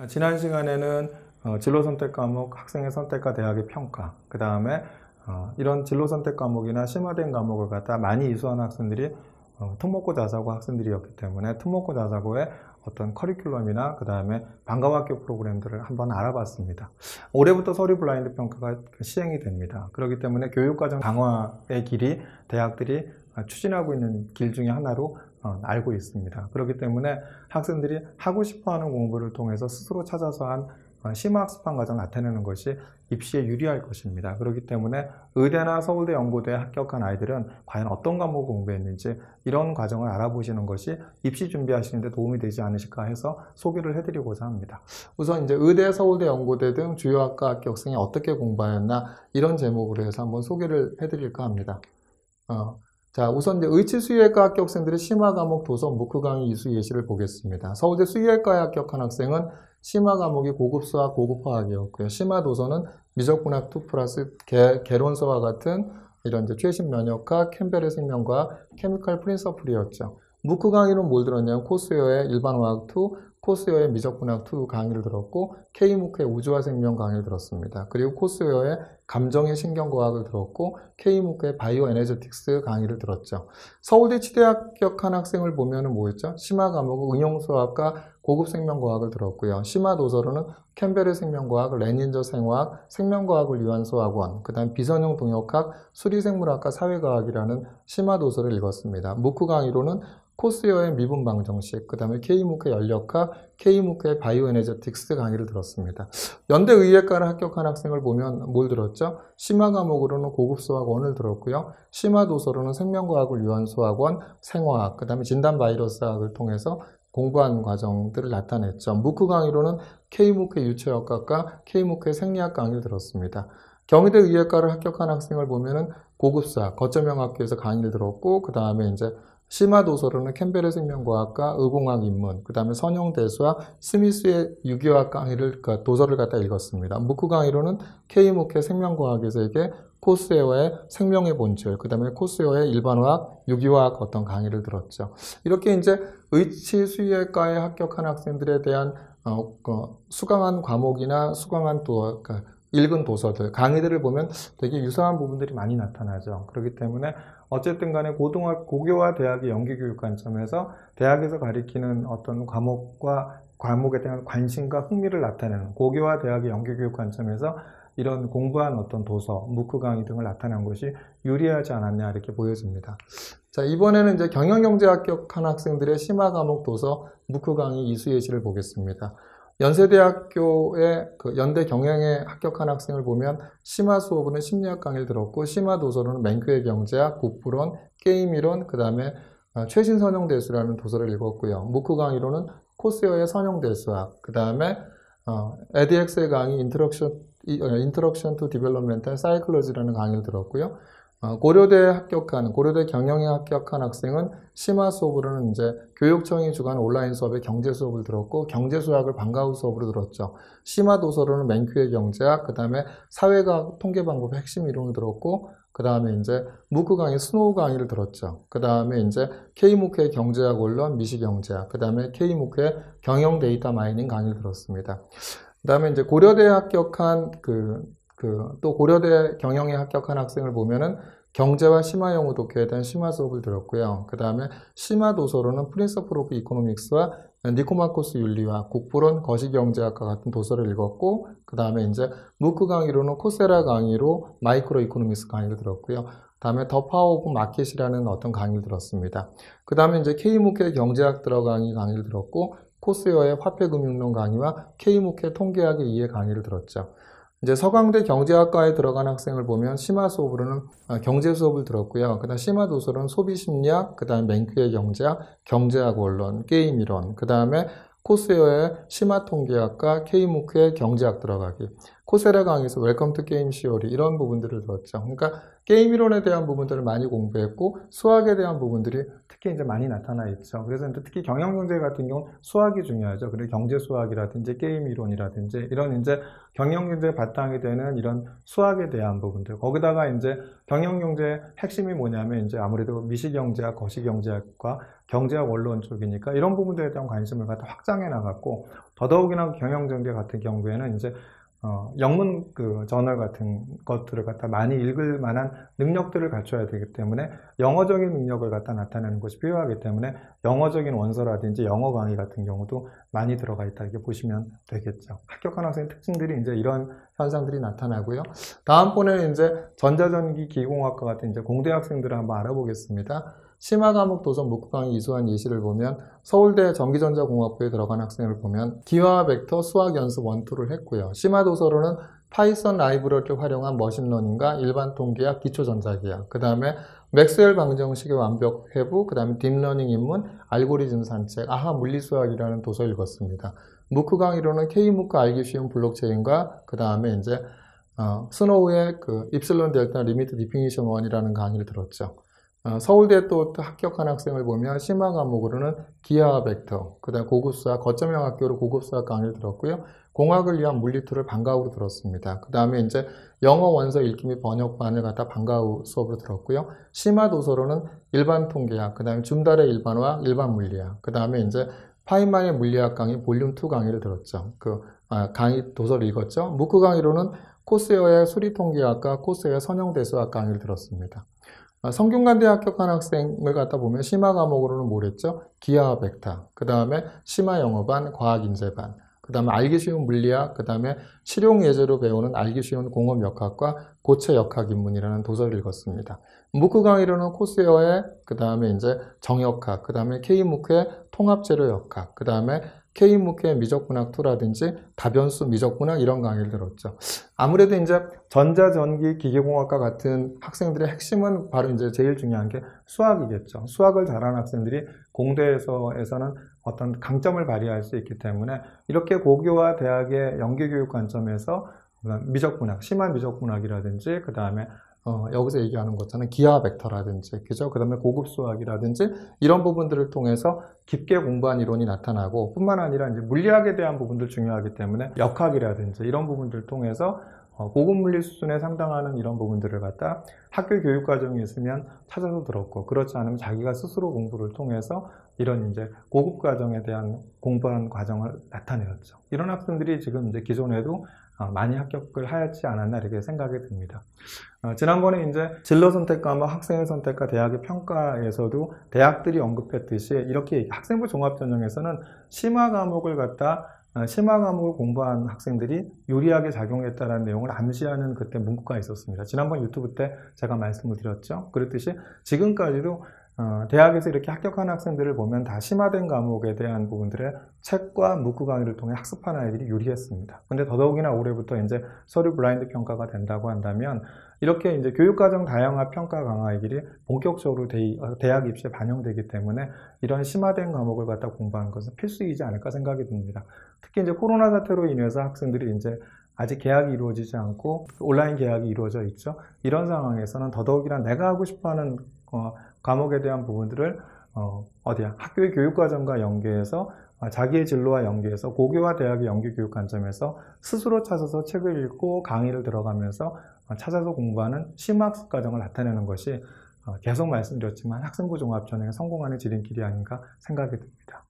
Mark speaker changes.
Speaker 1: 지난 시간에는 진로 선택 과목, 학생의 선택과 대학의 평가, 그 다음에 이런 진로 선택 과목이나 심화된 과목을 갖다 많이 이수하는 학생들이 특목고 자사고 학생들이었기 때문에 특목고 자사고의 어떤 커리큘럼이나 그 다음에 방과후 학교 프로그램들을 한번 알아봤습니다. 올해부터 서류 블라인드 평가가 시행이 됩니다. 그렇기 때문에 교육과정 강화의 길이 대학들이 추진하고 있는 길 중에 하나로 알고 있습니다. 그렇기 때문에 학생들이 하고 싶어하는 공부를 통해서 스스로 찾아서 한 심화학습한 과정을 나타내는 것이 입시에 유리할 것입니다. 그렇기 때문에 의대나 서울대 연고대에 합격한 아이들은 과연 어떤 과목을 공부했는지 이런 과정을 알아보시는 것이 입시 준비하시는 데 도움이 되지 않으실까 해서 소개를 해드리고자 합니다. 우선 이제 의대, 서울대, 연고대 등 주요 학과 합격생이 어떻게 공부하였나 이런 제목으로 해서 한번 소개를 해드릴까 합니다. 자, 우선 이제 의치 수의학과 합격생들의 심화 과목 도서 무크 강의 이수 예시를 보겠습니다. 서울대 수의학과에 합격한 학생은 심화 과목이 고급 수학, 고급 화학이었고요. 심화 도서는 미적분학 2 플러스 개론서와 같은 이런 이제 최신 면역학, 캠벨의 생명과학, 케미컬 프린서플이었죠. 무크 강의는 뭘 들었냐면 코스웨어의 일반화학 2, 코스웨어의 미적분학 2 강의를 들었고 K무크의 우주와 생명 강의를 들었습니다. 그리고 코스웨어의 감정의 신경과학을 들었고 K무크의 바이오 에너제틱스 강의를 들었죠. 서울대 치대 합격한 학생을 보면은 뭐였죠? 심화 과목은 응용수학과 고급 생명과학을 들었고요. 심화 도서로는 캠벨의 생명과학, 레닌저 생화학, 생명과학을 위한 수학원, 그 다음 비선형 동역학, 수리생물학과 사회과학이라는 심화 도서를 읽었습니다. 무크 강의로는 코스웨어의 미분 방정식, 그 다음에 K무크의 연력학, K무크의 바이오 에너제틱스 강의를 들었습니다. 연대 의예과를 합격한 학생을 보면 뭘 들었죠? 심화 과목으로는 고급 수학원을 들었고요. 심화 도서로는 생명과학을 위한 수학원, 생화학, 그 다음에 진단 바이러스학을 통해서 공부한 과정들을 나타냈죠. 무크 강의로는 K무크의 유체역학과 K무크의 생리학 강의를 들었습니다. 경희대 의예과를 합격한 학생을 보면은 고급 수학, 거점형 학교에서 강의를 들었고, 그 다음에 이제 심화 도서로는 캠벨의 생명과학과 의공학 입문, 그 다음에 선형대수학, 스미스의 유기화학 강의를, 도서를 갖다 읽었습니다. 무크 강의로는 K무크의 생명과학에서에게 코스웨어의 생명의 본질, 그 다음에 코스웨어의 일반화학, 유기화학 어떤 강의를 들었죠. 이렇게 이제 의치 수의학과에 합격한 학생들에 대한 수강한 과목이나 수강한 읽은 도서들, 강의들을 보면 되게 유사한 부분들이 많이 나타나죠. 그렇기 때문에 어쨌든 간에 고교와 대학의 연계교육 관점에서 대학에서 가리키는 어떤 과목에 대한 관심과 흥미를 나타내는 고교와 대학의 연계교육 관점에서 이런 공부한 어떤 도서, 무크 강의 등을 나타낸 것이 유리하지 않았냐 이렇게 보여집니다. 자, 이번에는 이제 경영경제 합격한 학생들의 심화 과목 도서, 무크 강의 이수 예시를 보겠습니다. 연세대학교의 연대 경영에 합격한 학생을 보면 심화 수업은 심리학 강의를 들었고 심화 도서로는 맹크의 경제학, 국부론, 게임이론, 그 다음에 최신 선형대수라는 도서를 읽었고요. 무크 강의로는 코스웨어의 선형대수학, 그 다음에 에디엑스의 강의 인트럭션 투 디벨롭멘탈 사이클러지라는 강의를 들었고요. 고려대 경영에 합격한 학생은 심화 수업으로는 이제 교육청이 주관 온라인 수업에 경제 수업을 들었고 경제 수학을 방과후 수업으로 들었죠. 심화 도서로는 맨큐의 경제학, 그 다음에 사회과학 통계 방법의 핵심 이론을 들었고 그 다음에 이제 무크 강의 스노우 강의를 들었죠. 그 다음에 이제 K무크의 경제학 원론 미시경제학, 그 다음에 K무크의 경영 데이터 마이닝 강의를 들었습니다. 그 다음에 이제 고려대에 합격한 또 고려대 경영에 합격한 학생을 보면은 경제와 심화 영어 독해에 대한 심화 수업을 들었고요. 그 다음에 심화 도서로는 프린서플 오브 이코노믹스와 니코마코스 윤리학, 국부론, 거시경제학과 같은 도서를 읽었고, 그 다음에 이제 무크 강의로는 코세라 강의로 마이크로 이코노믹스 강의를 들었고요. 그 다음에 더 파워 오브 마켓이라는 어떤 강의를 들었습니다. 그 다음에 이제 K무크의 경제학 강의를 들었고, 코스웨어의 화폐금융론 강의와 K무크의 통계학의 이해 강의를 들었죠. 이제 서강대 경제학과에 들어간 학생을 보면 심화 수업으로는 경제 수업을 들었고요. 그 다음 심화 도서로는 소비심리학, 그 다음 맹큐의 경제학, 경제학 원론, 게임 이론, 그 다음에 코스웨어의 심화 통계학과 K무크의 경제학 들어가기, 코세라 강의에서 웰컴 투 게임 시오리 이런 부분들을 들었죠. 그러니까 게임 이론에 대한 부분들을 많이 공부했고 수학에 대한 부분들이 특히 이제 많이 나타나 있죠. 그래서 이제 특히 경영경제 같은 경우는 수학이 중요하죠. 그리고 경제 수학이라든지 게임 이론이라든지 이런 이제 경영경제 바탕이 되는 이런 수학에 대한 부분들. 거기다가 이제 경영경제의 핵심이 뭐냐면 이제 아무래도 미시경제학, 거시경제학과 경제학 원론 쪽이니까 이런 부분들에 대한 관심을 갖다 확장해 나갔고 더더욱이나 경영경제 같은 경우에는 이제 영문 저널 같은 것들을 갖다 많이 읽을 만한 능력들을 갖춰야 되기 때문에 영어적인 능력을 갖다 나타내는 것이 필요하기 때문에 영어적인 원서라든지 영어 강의 같은 경우도 많이 들어가 있다 이렇게 보시면 되겠죠. 합격한 학생의 특징들이 이제 이런 현상들이 나타나고요. 다음번에는 이제 전자전기 기계공학과 같은 이제 공대 학생들을 한번 알아보겠습니다. 심화 과목 도서 문구 강의 이수한 예시를 보면 서울대 전기전자공학부에 들어간 학생을 보면 기하 벡터 수학 연습 1, 2를 했고요. 심화 도서로는 파이썬 라이브러리를 활용한 머신러닝과 일반 통계학, 기초전자기학, 그 다음에 맥스웰 방정식의 완벽 회부, 그 다음에 딥러닝 입문, 알고리즘 산책, 아하 물리수학이라는 도서 읽었습니다. 문구 강의로는 K문구 알기 쉬운 블록체인과 그 다음에 이제 스노우의 입실론 델타 리미트 디피니션 1이라는 강의를 들었죠. 서울대 또 합격한 학생을 보면 심화 과목으로는 기하 벡터, 그 다음 고급수학, 거점형 학교로 고급수학 강의를 들었고요. 공학을 위한 물리2를 방과후로 들었습니다. 그 다음에 이제 영어 원서 읽기 및 번역반을 갖다 방과후 수업으로 들었고요. 심화 도서로는 일반 통계학, 그 다음에 줌달의 일반화학, 일반 물리학, 그 다음에 이제 파인만의 물리학 강의 볼륨 2 강의를 들었죠. 강의 도서를 읽었죠. 문구 강의로는 코스웨어의 수리통계학과 코스웨어 선형대수학 강의를 들었습니다. 성균관대 합격한 학생을 갖다 보면 심화 과목으로는 뭐랬죠? 기하 벡터, 그 다음에 심화 영어반, 과학인재반, 그 다음에 알기 쉬운 물리학, 그 다음에 실용 예제로 배우는 알기 쉬운 공업역학과 고체역학 입문이라는 도서를 읽었습니다. 문구 강의로는 코스웨어의 그 다음에 이제 정역학, 그 다음에 K문구의 통합재료역학, 그 다음에 K문구의 미적분학 2라든지 다변수 미적분학 이런 강의를 들었죠. 아무래도 이제 전자전기 기계공학과 같은 학생들의 핵심은 바로 이제 제일 중요한 게 수학이겠죠. 수학을 잘하는 학생들이 공대에서는 어떤 강점을 발휘할 수 있기 때문에 이렇게 고교와 대학의 연계교육 관점에서 미적분학, 심한 미적분학이라든지 그 다음에 여기서 얘기하는 것처럼 기하 벡터라든지, 그죠? 그 다음에 고급 수학이라든지 이런 부분들을 통해서 깊게 공부한 이론이 나타나고 뿐만 아니라 이제 물리학에 대한 부분들 중요하기 때문에 역학이라든지 이런 부분들을 통해서 고급 물리 수준에 상당하는 이런 부분들을 갖다 학교 교육 과정이 있으면 찾아서 들었고 그렇지 않으면 자기가 스스로 공부를 통해서 이런 이제 고급 과정에 대한 공부한 과정을 나타내었죠. 이런 학생들이 지금 이제 기존에도 많이 합격을 하였지 않았나 이렇게 생각이 듭니다. 지난번에 이제 진로 선택 과목, 학생의 선택과 대학의 평가에서도 대학들이 언급했듯이 이렇게 학생부 종합전형에서는 심화 과목을 갖다 심화 과목을 공부한 학생들이 유리하게 작용했다는 내용을 암시하는 그때 문구가 있었습니다. 지난번 유튜브 때 제가 말씀을 드렸죠. 그렇듯이 지금까지도 대학에서 이렇게 합격한 학생들을 보면 다 심화된 과목에 대한 부분들의 책과 문구 강의를 통해 학습한 아이들이 유리했습니다. 근데 더더욱이나 올해부터 이제 서류 블라인드 평가가 된다고 한다면 이렇게 이제 교육과정 다양화 평가 강화이들이 본격적으로 대학 입시에 반영되기 때문에 이런 심화된 과목을 갖다 공부하는 것은 필수이지 않을까 생각이 듭니다. 특히 이제 코로나 사태로 인해서 학생들이 이제 아직 개학이 이루어지지 않고 온라인 개학이 이루어져 있죠. 이런 상황에서는 더더욱이나 내가 하고 싶어하는 과목에 대한 부분들을 학교의 교육과정과 연계해서 자기의 진로와 연계해서 고교와 대학의 연계교육 관점에서 스스로 찾아서 책을 읽고 강의를 들어가면서 찾아서 공부하는 심화학습 과정을 나타내는 것이 계속 말씀드렸지만 학생부 종합전형에 성공하는 지름길이 아닌가 생각이 듭니다.